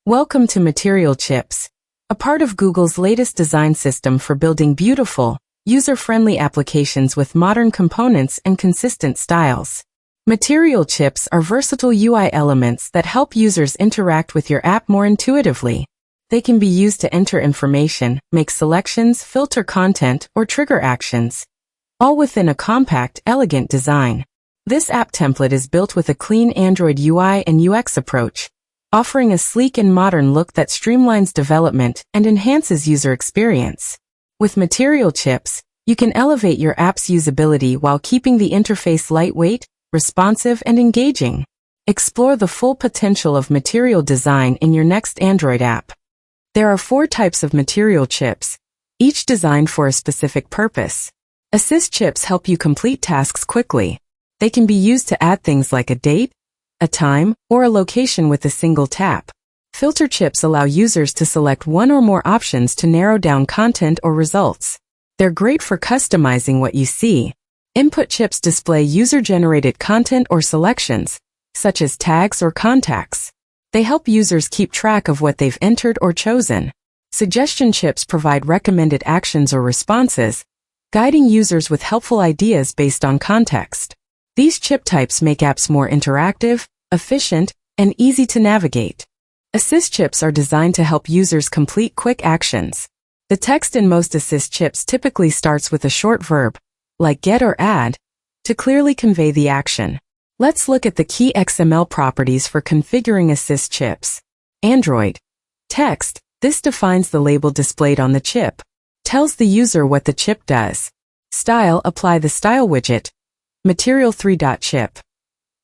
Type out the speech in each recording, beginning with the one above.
Welcome to Material Chips, a part of Google's latest design system for building beautiful, user-friendly applications with modern components and consistent styles. Material chips are versatile UI elements that help users interact with your app more intuitively. They can be used to enter information, make selections, filter content, or trigger actions, all within a compact, elegant design. This app template is built with a clean Android UI and UX approach, offering a sleek and modern look that streamlines development and enhances user experience. With Material Chips, you can elevate your app's usability while keeping the interface lightweight, responsive, and engaging. Explore the full potential of material design in your next Android app. There are 4 types of material chips, each designed for a specific purpose. Assist chips help you complete tasks quickly. They can be used to add things like a date, a time, or a location with a single tap. Filter chips allow users to select one or more options to narrow down content or results. They're great for customizing what you see. Input chips display user-generated content or selections, such as tags or contacts. They help users keep track of what they've entered or chosen. Suggestion chips provide recommended actions or responses, guiding users with helpful ideas based on context. These chip types make apps more interactive, efficient, and easy to navigate. Assist chips are designed to help users complete quick actions. The text in most assist chips typically starts with a short verb, like get or add, to clearly convey the action. Let's look at the key XML properties for configuring assist chips. Android. Text. This defines the label displayed on the chip. Tells the user what the chip does. Style. Apply the style widget. Material 3.chip.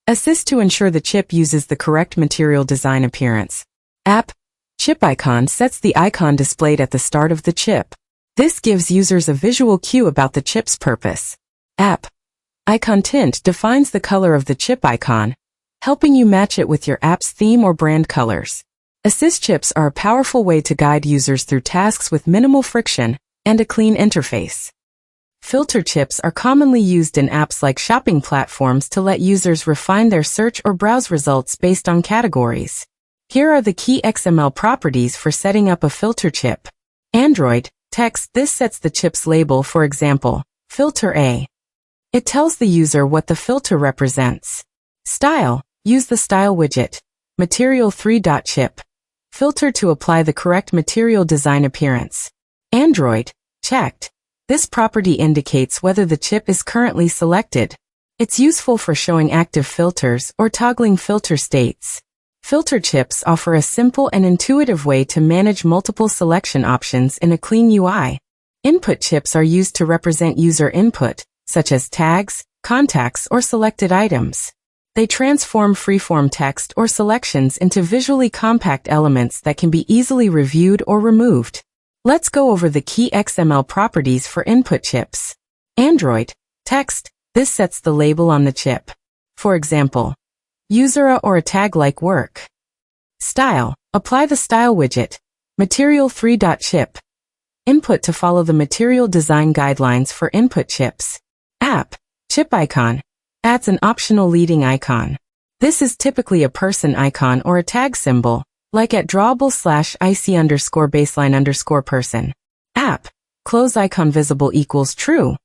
Assist to ensure the chip uses the correct material design appearance. App. Chip icon sets the icon displayed at the start of the chip. This gives users a visual cue about the chip's purpose. App. Icon tint defines the color of the chip icon, helping you match it with your app's theme or brand colors. Assist chips are a powerful way to guide users through tasks with minimal friction and a clean interface. Filter chips are commonly used in apps like shopping platforms to let users refine their search or browse results based on categories. Here are the key XML properties for setting up a filter chip. Android. Text. This sets the chip's label, for example, filter A. It tells the user what the filter represents. Style. Use the style widget. Material 3.chip. Filter to apply the correct material design appearance. Android. Checked. This property indicates whether the chip is currently selected. It's useful for showing active filters or toggling filter states. Filter chips offer a simple and intuitive way to manage multiple selection options in a clean UI. Input chips are used to represent user input, such as tags, contacts, or selected items. They transform freeform text or selections into visually compact elements that can be easily reviewed or removed. Let's go over the key XML properties for input chips. Android. Text. This sets the label on the chip. For example, user or a tag like work. Style. Apply the style widget. Material 3.chip. Input to follow the material design guidelines for input chips. App. Chip icon. Adds an optional leading icon. This is typically a person icon or a tag symbol, like at drawable/IC_baseline_person. App. Close icon visible equals true.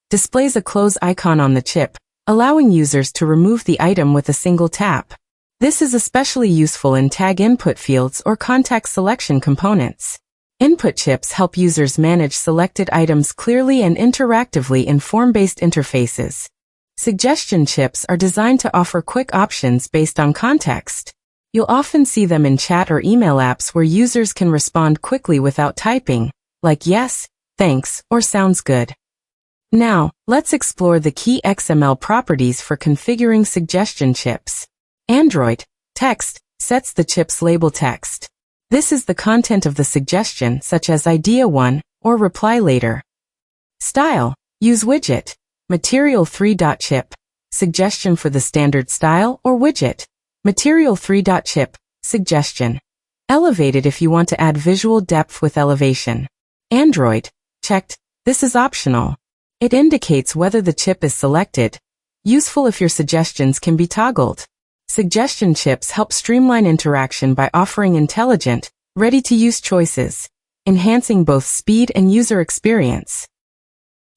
Displays a close icon on the chip, allowing users to remove the item with a single tap. This is especially useful in tag input fields or contact selection components. Input chips help users manage selected items clearly and interactively in form-based interfaces. Suggestion chips are designed to offer quick options based on context. You'll often see them in chat or email apps where users can respond quickly without typing, like yes, thanks, or sounds good. Now, let's explore the key XML properties for configuring suggestion chips. Android. Text. Sets the chip's label text. This is the content of the suggestion, such as idea 1 or reply later. Style. Use widget. Material 3.chip. Suggestion for the standard style or widget. Material 3.chip. Suggestion. Elevated if you want to add visual depth with elevation. Android. Checked. This is optional. It indicates whether the chip is selected. Useful if your suggestions can be toggled. Suggestion chips help streamline interaction by offering intelligent, ready-to-use choices, enhancing both speed and user experience.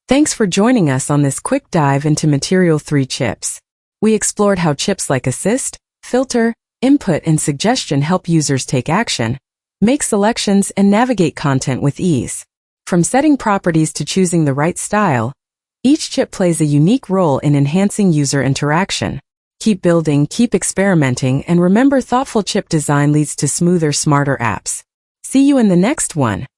Thanks for joining us on this quick dive into Material 3 chips. We explored how chips like Assist, Filter, Input, and Suggestion help users take action, make selections, and navigate content with ease. From setting properties to choosing the right style, each chip plays a unique role in enhancing user interaction. Keep building, keep experimenting, and remember, thoughtful chip design leads to smoother, smarter apps. See you in the next one.